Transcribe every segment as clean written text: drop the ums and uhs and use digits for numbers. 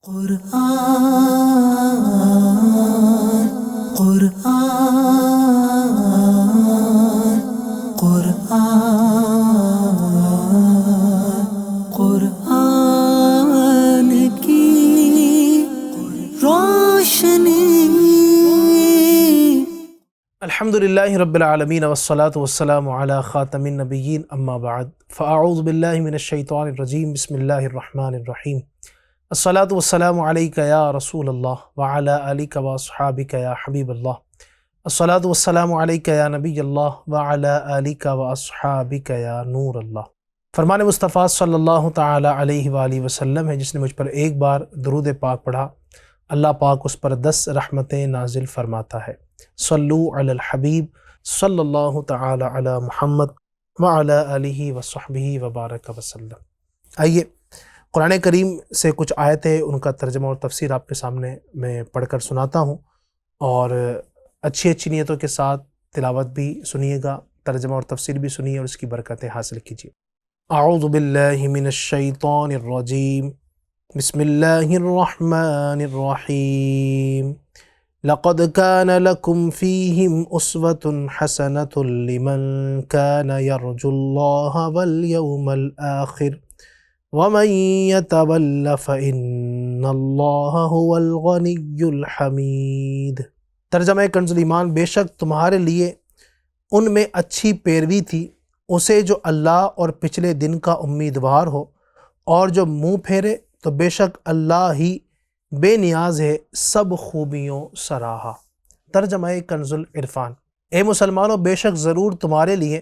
قرآن قرآن قرآن قرآن کی روشنی۔ الحمدللہ رب العالمین والصلاة والسلام علی خاتم النبیین اما بعد فاعوذ باللہ من الشیطان الرجیم بسم اللہ الرحمن الرحیم۔ الصلاة والسلام علیک یا رسول اللہ وعلی آلک واصحابک یا حبیب اللہ۔ الصلاة والسلام علیک یا نبی اللہ وعلی آلک واصحابک یا نور اللہ۔ فرمان مصطفیٰ صلی اللہ تعالی علیہ وآلہ وسلم ہے، جس نے مجھ پر ایک بار درود پاک پڑھا اللہ پاک اس پر 10 رحمتیں نازل فرماتا ہے۔ صلو علی الحبیب صلی اللہ تعالی علی محمد وعلی آلہ وصحبہ وبارک وسلم۔ آئیے قرآن کریم سے کچھ آیتیں، ان کا ترجمہ اور تفسیر آپ کے سامنے میں پڑھ کر سناتا ہوں، اور اچھی نیتوں کے ساتھ تلاوت بھی سنیے گا، ترجمہ اور تفسیر بھی سنیے اور اس کی برکتیں حاصل کیجیے۔ اعوذ باللہ من الشیطان الرجیم، بسم اللہ الرحمن الرحیم۔ لقد كان لكم فيهم أسوة حسنة لمن كان يرجو الله واليوم الآخر ومن يتول فإن الله هو الغني الحميد۔ ترجمہ کنز ایمان، بے شک تمہارے لیے ان میں اچھی پیروی تھی اسے جو اللہ اور پچھلے دن کا امیدوار ہو، اور جو منہ پھیرے تو بے شک اللہ ہی بے نیاز ہے، سب خوبیوں سراہا۔ ترجمہ کنز العرفان، اے مسلمانوں، بے شک ضرور تمہارے لیے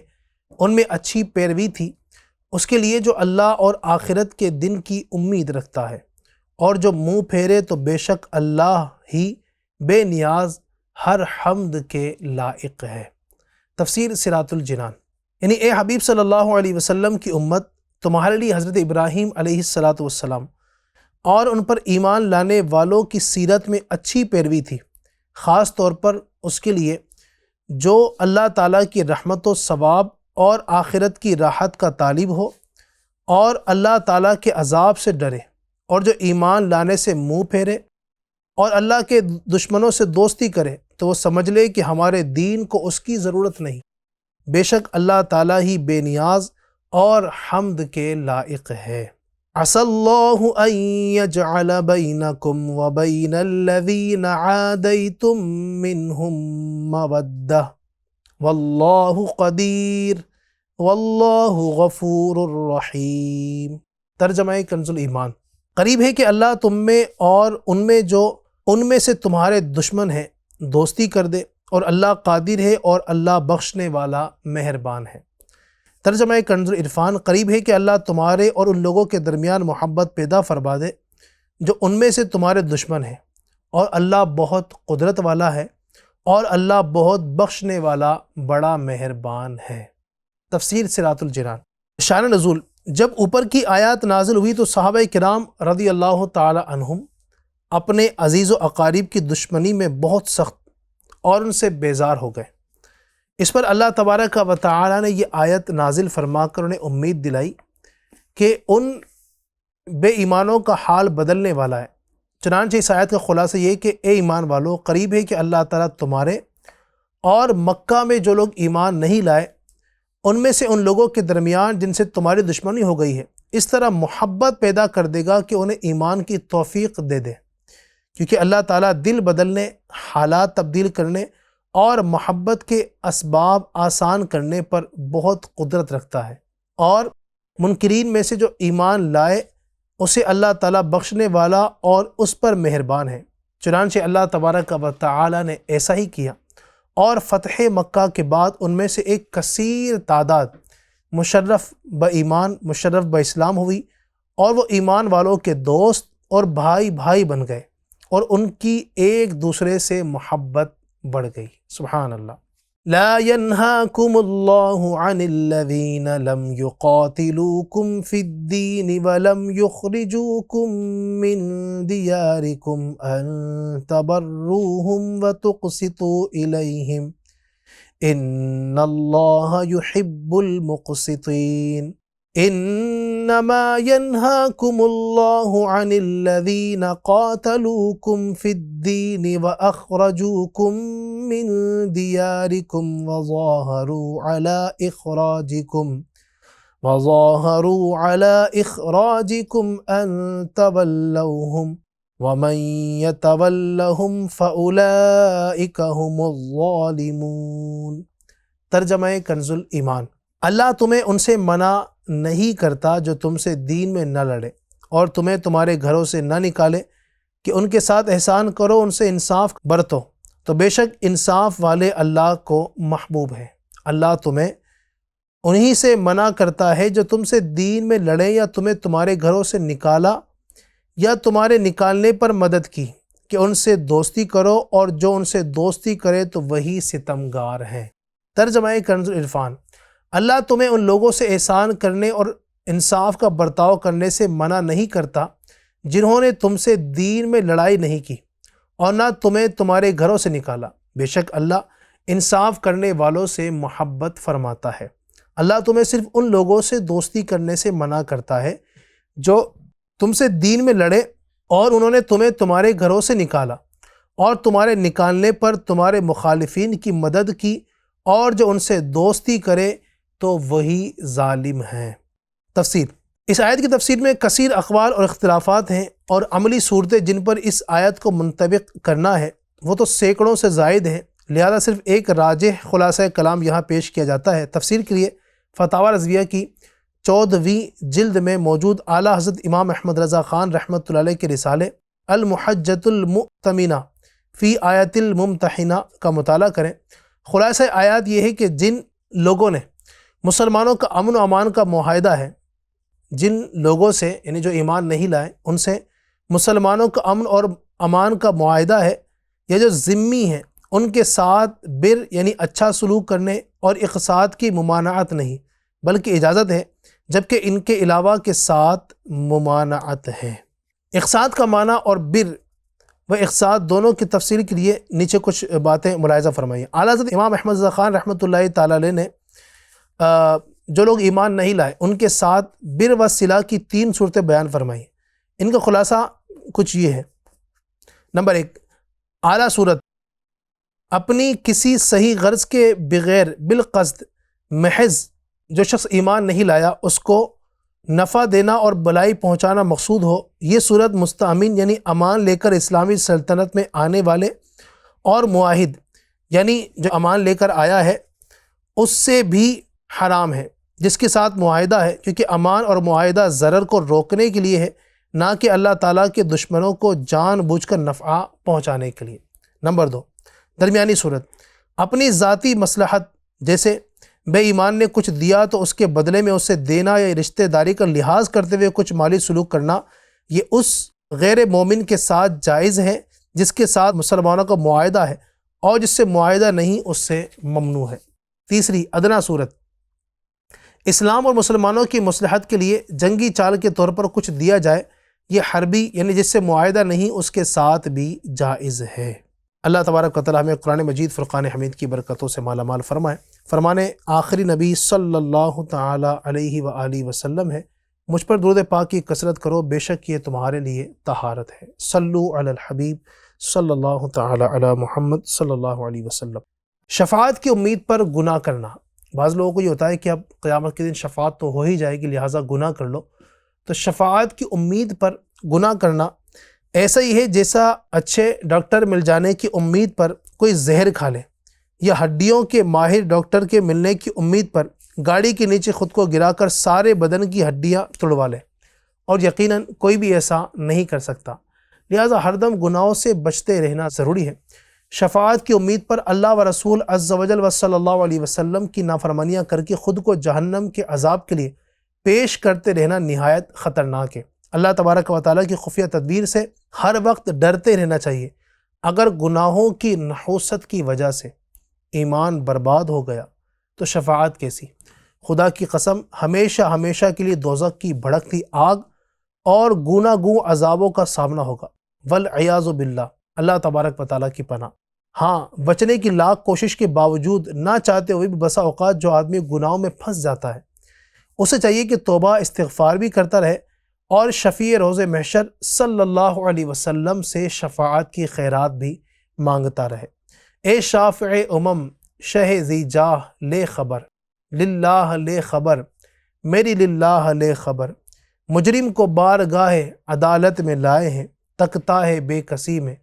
ان میں اچھی پیروی تھی اس کے لیے جو اللہ اور آخرت کے دن کی امید رکھتا ہے، اور جو منہ پھیرے تو بے شک اللہ ہی بے نیاز ہر حمد کے لائق ہے۔ تفسیر صراط الجنان، یعنی اے حبیب صلی اللہ علیہ وسلم کی امت، تمہارے لیے حضرت ابراہیم علیہ السلام اور ان پر ایمان لانے والوں کی سیرت میں اچھی پیروی تھی، خاص طور پر اس کے لیے جو اللہ تعالیٰ کی رحمت و ثواب اور آخرت کی راحت کا طالب ہو، اور اللہ تعالیٰ کے عذاب سے ڈرے، اور جو ایمان لانے سے منہ پھیرے اور اللہ کے دشمنوں سے دوستی کرے تو وہ سمجھ لے کہ ہمارے دین کو اس کی ضرورت نہیں، بے شک اللہ تعالیٰ ہی بے نیاز اور حمد کے لائق ہے۔ عسى الله أن يجعل بينكم وبين الذين عاديتم منهم مودة والله قدير والله غفور رحيم۔ ترجمہ کنز ایمان، قریب ہے کہ اللہ تم میں اور ان میں جو ان میں سے تمہارے دشمن ہیں دوستی کر دے، اور اللہ قادر ہے اور اللہ بخشنے والا مہربان ہے۔ ترجمہ کنز عرفان، قریب ہے کہ اللہ تمہارے اور ان لوگوں کے درمیان محبت پیدا فرما دے جو ان میں سے تمہارے دشمن ہیں، اور اللہ بہت قدرت والا ہے، اور اللہ بہت بخشنے والا بڑا مہربان ہے۔ تفسیر صراط الجنان، شان نزول، جب اوپر کی آیات نازل ہوئی تو صحابہ کرام رضی اللہ تعالی عنہم اپنے عزیز و اقارب کی دشمنی میں بہت سخت اور ان سے بیزار ہو گئے۔ اس پر اللہ تبارک و تعالی نے یہ آیت نازل فرما کر انہیں امید دلائی کہ ان بے ایمانوں کا حال بدلنے والا ہے۔ چنانچہ اس آیت کا خلاصہ یہ کہ اے ایمان والو، قریب ہے کہ اللہ تعالیٰ تمہارے اور مکہ میں جو لوگ ایمان نہیں لائے ان میں سے ان لوگوں کے درمیان جن سے تمہاری دشمنی ہو گئی ہے اس طرح محبت پیدا کر دے گا کہ انہیں ایمان کی توفیق دے دے، کیونکہ اللہ تعالیٰ دل بدلنے، حالات تبدیل کرنے اور محبت کے اسباب آسان کرنے پر بہت قدرت رکھتا ہے، اور منکرین میں سے جو ایمان لائے اسے اللہ تعالیٰ بخشنے والا اور اس پر مہربان ہے۔ چنانچہ اللہ تبارک و تعالی نے ایسا ہی کیا، اور فتح مکہ کے بعد ان میں سے ایک کثیر تعداد مشرف با اسلام ہوئی، اور وہ ایمان والوں کے دوست اور بھائی بن گئے، اور ان کی ایک دوسرے سے محبت بڑھ گئی۔ سبحان اللہ۔ لا ينهاكم الله عن الذين لم يقاتلوكم في الدين ولم يخرجوكم من دياركم أن تبروهم وتقسطوا إليهم إن الله يحب المقسطين۔ إن انما ينهاكم الله عن الذين قاتلوكم في الدين واخرجوكم من دياركم وظاهروا على اخراجكم ان تولوهم ومن يتولهم فاولئك هم الظالمون۔ ترجمہ کنز الایمان۔ اللہ تمہیں ان سے منع نہیں کرتا جو تم سے دین میں نہ لڑے اور تمہیں تمہارے گھروں سے نہ نکالے کہ ان کے ساتھ احسان کرو، ان سے انصاف برتو، تو بے شک انصاف والے اللہ کو محبوب ہیں۔ اللہ تمہیں انہی سے منع کرتا ہے جو تم سے دین میں لڑے یا تمہیں تمہارے گھروں سے نکالا یا تمہارے نکالنے پر مدد کی کہ ان سے دوستی کرو، اور جو ان سے دوستی کرے تو وہی ستمگار ہیں۔ ترجمہ کنز العرفان۔ اللہ تمہیں ان لوگوں سے احسان کرنے اور انصاف کا برتاؤ کرنے سے منع نہیں کرتا جنہوں نے تم سے دین میں لڑائی نہیں کی اور نہ تمہیں تمہارے گھروں سے نکالا، بے شک اللہ انصاف کرنے والوں سے محبت فرماتا ہے۔ اللہ تمہیں صرف ان لوگوں سے دوستی کرنے سے منع کرتا ہے جو تم سے دین میں لڑے اور انہوں نے تمہیں تمہارے گھروں سے نکالا اور تمہارے نکالنے پر تمہارے مخالفین کی مدد کی، اور جو ان سے دوستی کرے تو وہی ظالم ہیں۔ تفسیر۔ اس آیت کی تفسیر میں کثیر اقوال اور اختلافات ہیں، اور عملی صورتیں جن پر اس آیت کو منطبق کرنا ہے وہ تو سینکڑوں سے زائد ہیں، لہذا صرف ایک راجح خلاصہ کلام یہاں پیش کیا جاتا ہے۔ تفسیر کے لیے فتاوی رضویہ کی 14ویں جلد میں موجود اعلیٰ حضرت امام احمد رضا خان رحمۃ اللہ علیہ کے رسالے المحجۃ المؤتمنہ فی آیت الممتحنہ کا مطالعہ کریں۔ خلاصہ آیات یہ ہے کہ جن لوگوں نے مسلمانوں کا امن و امان کا معاہدہ ہے، جن لوگوں سے یعنی جو ایمان نہیں لائے ان سے مسلمانوں کا امن اور امان کا معاہدہ ہے، یا جو ذمی ہیں ان کے ساتھ بر یعنی اچھا سلوک کرنے اور اقساط کی ممانعت نہیں بلکہ اجازت ہے، جبکہ ان کے علاوہ کے ساتھ ممانعت ہے۔ اقساط کا معنی اور بر و اقساط دونوں کی تفصیل کے لیے نیچے کچھ باتیں ملاحظہ فرمائیں۔ اعلیٰ حضرت امام احمد رضا خان رحمۃ اللہ تعالی علیہ نے جو لوگ ایمان نہیں لائے ان کے ساتھ بر و صلہ کی 3 صورتیں بیان فرمائیں۔ ان کا خلاصہ کچھ یہ ہے۔ نمبر 1، اعلیٰ صورت، اپنی کسی صحیح غرض کے بغیر بالقصد محض جو شخص ایمان نہیں لایا اس کو نفع دینا اور بلائی پہنچانا مقصود ہو، یہ صورت مستأمن یعنی امان لے کر اسلامی سلطنت میں آنے والے اور معاہد یعنی جو امان لے کر آیا ہے اس سے بھی حرام ہے جس کے ساتھ معاہدہ ہے، کیونکہ امان اور معاہدہ ضرر کو روکنے کے لیے ہے، نہ کہ اللہ تعالیٰ کے دشمنوں کو جان بوجھ کر نفع پہنچانے کے لیے۔ نمبر 2، درمیانی صورت، اپنی ذاتی مصلحت جیسے بے ایمان نے کچھ دیا تو اس کے بدلے میں اسے دینا یا رشتہ داری کا لحاظ کرتے ہوئے کچھ مالی سلوک کرنا، یہ اس غیر مومن کے ساتھ جائز ہے جس کے ساتھ مسلمانوں کا معاہدہ ہے، اور جس سے معاہدہ نہیں اس سے ممنوع ہے۔ تیسری، ادنا صورت، اسلام اور مسلمانوں کی مصلحت کے لیے جنگی چال کے طور پر کچھ دیا جائے، یہ حربی یعنی جس سے معاہدہ نہیں اس کے ساتھ بھی جائز ہے۔ اللہ تبارک و تعالیٰ ہمیں قرآن مجید فرقان حمید کی برکتوں سے مالا مال فرمائے۔ فرمانے آخری نبی صلی اللہ تعالی علیہ وآلہ وسلم ہے، مجھ پر درود پاک کی کثرت کرو، بے شک یہ تمہارے لیے طہارت ہے۔ صلو علی الحبیب صلی اللہ تعالی علی محمد صلی اللہ علیہ وسلم۔ شفاعت کی امید پر گناہ کرنا۔ بعض لوگوں کو یہ ہوتا ہے کہ اب قیامت کے دن شفاعت تو ہو ہی جائے گی لہٰذا گناہ کر لو، تو شفاعت کی امید پر گناہ کرنا ایسا ہی ہے جیسا اچھے ڈاکٹر مل جانے کی امید پر کوئی زہر کھا لے، یا ہڈیوں کے ماہر ڈاکٹر کے ملنے کی امید پر گاڑی کے نیچے خود کو گرا کر سارے بدن کی ہڈیاں توڑوا لے، اور یقیناً کوئی بھی ایسا نہیں کر سکتا، لہٰذا ہر دم گناہوں سے بچتے رہنا ضروری ہے۔ شفاعت کی امید پر اللہ و رسول عز و جل و صلی اللہ علیہ وسلم کی نافرمانیاں کر کے خود کو جہنم کے عذاب کے لیے پیش کرتے رہنا نہایت خطرناک ہے۔ اللہ تبارک و تعالیٰ کی خفیہ تدبیر سے ہر وقت ڈرتے رہنا چاہیے۔ اگر گناہوں کی نحوست کی وجہ سے ایمان برباد ہو گیا تو شفاعت کیسی؟ خدا کی قسم ہمیشہ ہمیشہ کے لیے دوزخ کی بھڑکتی آگ اور گونہ گوں عذابوں کا سامنا ہوگا، والعیاذ باللہ، اللہ تبارک و تعالیٰ کی پناہ۔ ہاں، بچنے کی لاکھ کوشش کے باوجود نہ چاہتے ہوئے بھی بسا اوقات جو آدمی گناہوں میں پھنس جاتا ہے اسے چاہیے کہ توبہ استغفار بھی کرتا رہے اور شفیع روز محشر صلی اللہ علیہ وسلم سے شفاعت کی خیرات بھی مانگتا رہے۔ اے شافع امم شہ ذی جاہ لے خبر، للہ لے خبر، میری للہ لے خبر، مجرم کو بارگاہ عدالت میں لائے ہیں، تکتا ہے بے کسی میں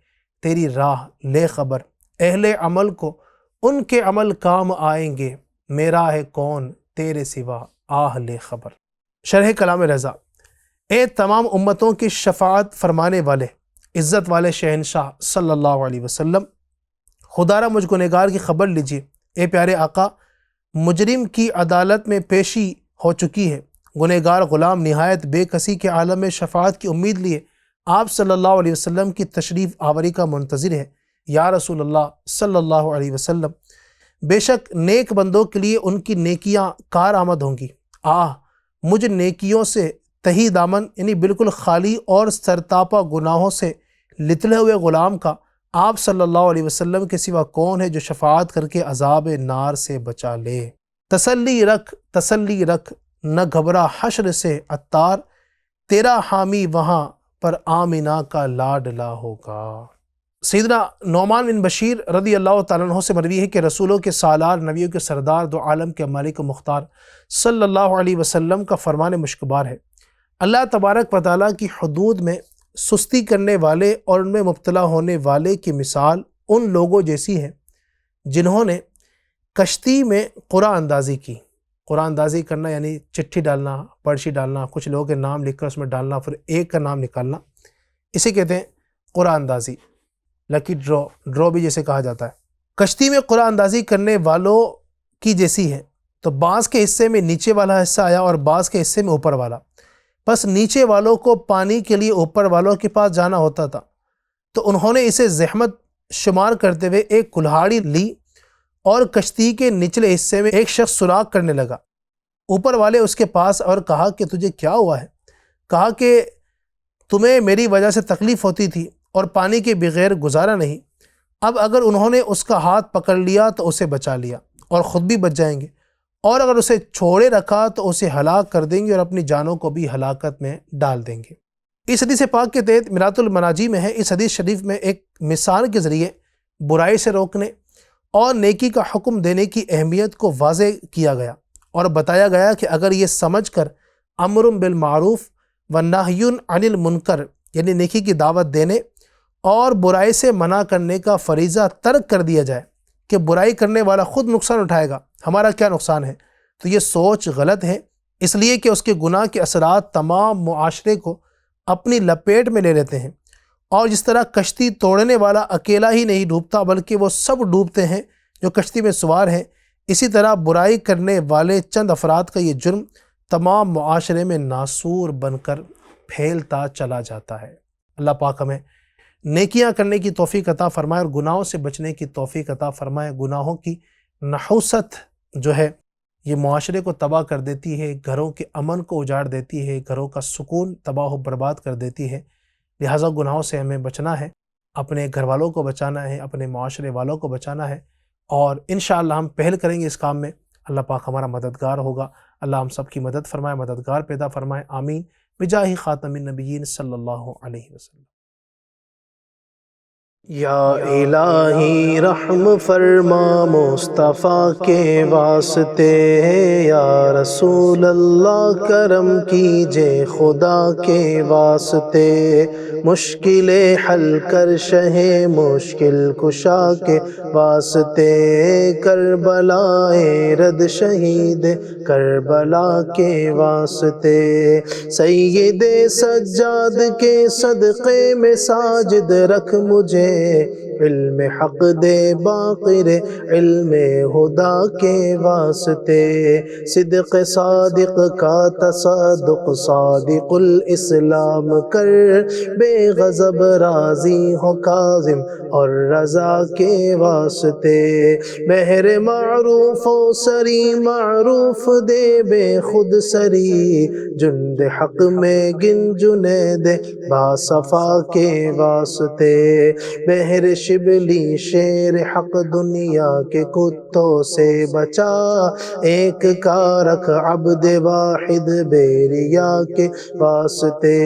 تیری راہ لے خبر، اہل عمل کو ان کے عمل کام آئیں گے، میرا ہے کون تیرے سوا آہ لے خبر۔ شرح کلام رضا۔ اے تمام امتوں کی شفاعت فرمانے والے عزت والے شہنشاہ صلی اللہ علیہ وسلم، خدا را مجھ گنہگار کی خبر لیجیے۔ اے پیارے آقا، مجرم کی عدالت میں پیشی ہو چکی ہے، گنہگار غلام نہایت بے کسی کے عالم میں شفاعت کی امید لیے آپ صلی اللہ علیہ وسلم کی تشریف آوری کا منتظر ہے۔ یا رسول اللہ صلی اللہ علیہ وسلم، بے شک نیک بندوں کے لیے ان کی نیکیاں کارآمد ہوں گی۔ مجھ نیکیوں سے تہی دامن یعنی بالکل خالی اور سرتاپا گناہوں سے لتڑے ہوئے غلام کا آپ صلی اللہ علیہ وسلم کے سوا کون ہے جو شفاعت کر کے عذاب نار سے بچا لے۔ تسلی رکھ نہ گھبرا حشر سے عطار، تیرا حامی وہاں پر آمینہ کا لاڈلا ہوگا۔ سیدنا نعمان بن بشیر رضی اللہ تعالیٰ عنہ سے مروی ہے کہ رسولوں کے سالار، نبیوں کے سردار، دو عالم کے مالک و مختار صلی اللہ علیہ وسلم کا فرمان مشکبار ہے، اللہ تبارک و تعالیٰ کی حدود میں سستی کرنے والے اور ان میں مبتلا ہونے والے کی مثال ان لوگوں جیسی ہے جنہوں نے کشتی میں قرعہ اندازی کی۔ قرعہ اندازی کرنا یعنی چٹھی ڈالنا، پرچی ڈالنا، کچھ لوگوں کے نام لکھ کر اس میں ڈالنا، پھر ایک کا نام نکالنا، اسے کہتے ہیں قرعہ اندازی، لکی ڈرو بھی جیسے کہا جاتا ہے۔ کشتی میں قرعہ اندازی کرنے والوں کی جیسی ہے، تو بعض کے حصے میں نیچے والا حصہ آیا اور بعض کے حصے میں اوپر والا، بس نیچے والوں کو پانی کے لیے اوپر والوں کے پاس جانا ہوتا تھا، تو انہوں نے اسے زحمت شمار کرتے ہوئے ایک کلہاڑی لی اور کشتی کے نچلے حصے میں ایک شخص سوراخ کرنے لگا۔ اوپر والے اس کے پاس اور کہا کہ تجھے کیا ہوا ہے؟ کہا کہ تمہیں میری وجہ سے تکلیف ہوتی تھی اور پانی کے بغیر گزارا نہیں، اب اگر انہوں نے اس کا ہاتھ پکڑ لیا تو اسے بچا لیا اور خود بھی بچ جائیں گے، اور اگر اسے چھوڑے رکھا تو اسے ہلاک کر دیں گے اور اپنی جانوں کو بھی ہلاکت میں ڈال دیں گے۔ اس حدیث پاک کے تحت میرات المناجی میں ہے، اس حدیث شریف میں ایک مثال کے ذریعے برائی سے روکنے اور نیکی کا حکم دینے کی اہمیت کو واضح کیا گیا اور بتایا گیا کہ اگر یہ سمجھ کر امر بالمعروف و نہی عن المنکر یعنی نیکی کی دعوت دینے اور برائی سے منع کرنے کا فریضہ ترک کر دیا جائے کہ برائی کرنے والا خود نقصان اٹھائے گا، ہمارا کیا نقصان ہے، تو یہ سوچ غلط ہے، اس لیے کہ اس کے گناہ کے اثرات تمام معاشرے کو اپنی لپیٹ میں لے لیتے ہیں، اور جس طرح کشتی توڑنے والا اکیلا ہی نہیں ڈوبتا بلکہ وہ سب ڈوبتے ہیں جو کشتی میں سوار ہیں، اسی طرح برائی کرنے والے چند افراد کا یہ جرم تمام معاشرے میں ناسور بن کر پھیلتا چلا جاتا ہے۔ اللہ پاک ہمیں نیکیاں کرنے کی توفیق عطا فرمائے اور گناہوں سے بچنے کی توفیق عطا فرمائے۔ گناہوں کی نحوست جو ہے یہ معاشرے کو تباہ کر دیتی ہے، گھروں کے امن کو اجاڑ دیتی ہے، گھروں کا سکون تباہ و برباد کر دیتی ہے، لہٰذا گناہوں سے ہمیں بچنا ہے، اپنے گھر والوں کو بچانا ہے، اپنے معاشرے والوں کو بچانا ہے، اور انشاءاللہ ہم پہل کریں گے اس کام میں، اللہ پاک ہمارا مددگار ہوگا۔ اللہ ہم سب کی مدد فرمائے، مددگار پیدا فرمائے، آمین بجاہ خاتم النبیین صلی اللہ علیہ وسلم۔ یا الہی رحم فرما مصطفیٰ کے واسطے، یا رسول اللہ کرم کیجے خدا کے واسطے، مشکلیں حل کر شہ مشکل کشا کے واسطے، کربلائے رد شہید کربلا کے واسطے، سید سجاد کے صدقے میں ساجد رکھ مجھے، علم حق دے باقر علم خدا کے واسطے، صدق صادق کا تصدق صادق الاسلام کر، بے غضب راضی ہو کاظم اور رضا کے واسطے، مہر معروف و سری معروف دے بے خود سری، جند حق میں گن جنید با صفا کے واسطے، مہر شبلی شیر حق دنیا کے کتوں سے بچا، ایک کا رکھ عبد واحد بیریا کے واسطے،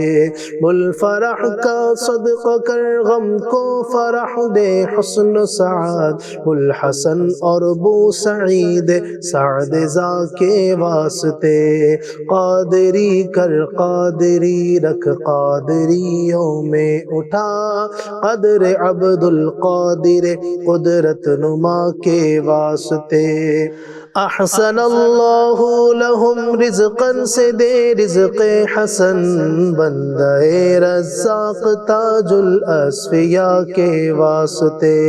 بلفرح کا صدقہ کر غم کو فرح دے، حسن سعد بلحسن اور بو سعید سعد زا کے واسطے، قادری کر قادری رکھ قادریوں میں اٹھا، قدر عبد القادر قدرت نما کے واسطے، احسن اللہ لہم رزقا سے دے رزق حسن، بندہ رزاق تاج الاصفیاء کے واسطے،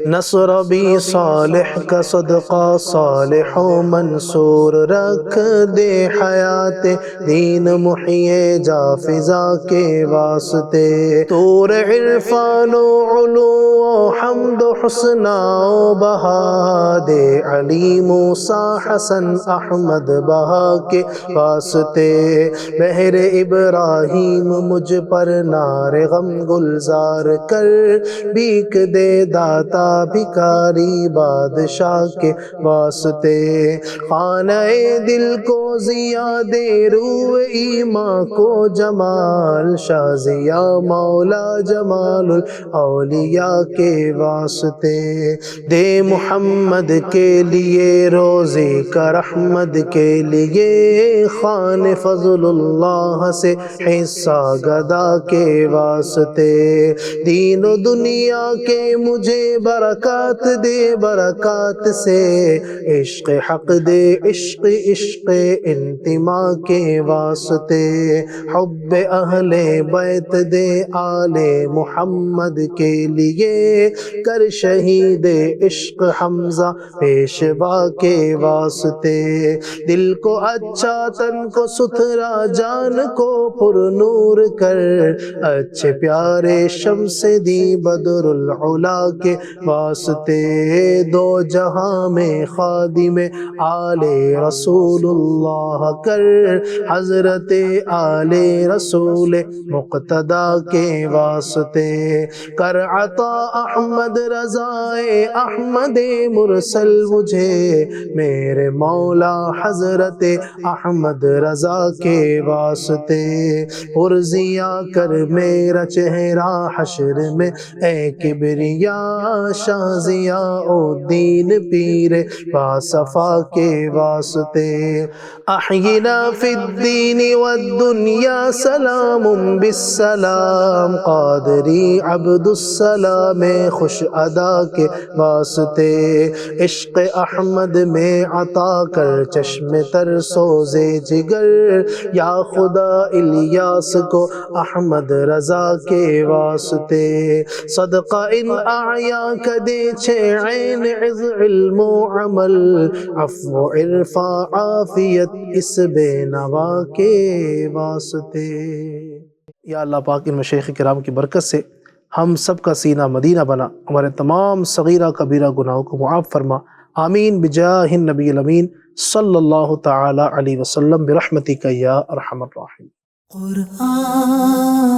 نصر بھی صالح کا صدقہ صالح و منصور، رکھ دے حیات دین محیی جا فضا کے واسطے، طور عرفان و علو و حمد و حسنہ و بہا دے، علی موسیٰ حسن احمد بہا کے واسطے، بحر ابراہیم مجھ پر نار غم گلزار کر، بھیک دے داتا بھکاری بادشاہ کے واسطے، خانہ دل کو ضیا دے روح ایمان کو جمال، شاہ ضیا مولا جمال الاولیاء کے واسطے، دے محمد کے لیے روزے کا رحمت کے لیے، خان فضل اللہ سے حصہ گدا کے واسطے، دین و دنیا کے مجھے برکات دے، برکات سے عشق حق دے، عشق عشق انتماء کے واسطے، حب اہل بیت دے آل محمد کے لیے، کر شہید عشق حمزہ پیشوا کے واسطے، دل کو اچھا تن کو ستھرا جان کو پر نور کر، اچھے پیارے شمس دی بدر العلا کے واسطے، دو جہاں میں خادم آل رسول اللہ کر، حضرت آل رسول مقتدی کے واسطے، کر عطا احمد رضائے احمد مرسل مجھے، میرے مولا حضرت احمد رضا کے واسطے، پرزیا کر میرا چہرہ حشر میں اے کبریا، شاہ ضیاء الدین پیر باصفا کے واسطے، احینا فی الدین والدنیا سلام بالسلام، قادری عبد السلام خوش ادا کے واسطے، عشق احمد میں عطا کر چشم تر سوزے جگر، یا خدا الیاس کو احمد رضا کے واسطے، صدقہ ان اعیا کا دے چھے عین عز علم و عمل، عفو عرفا عافیت اس بے نوا کے واسطے۔ یا اللہ پاک ان مشایخ کرام کی برکت سے ہم سب کا سینہ مدینہ بنا، ہمارے تمام صغیرہ کبیرہ گناہوں کو معاف فرما، آمین بجاہ النبی الامین صلی اللہ تعالی علیہ وسلم برحمتک یا ارحم الراحمین۔ قرآن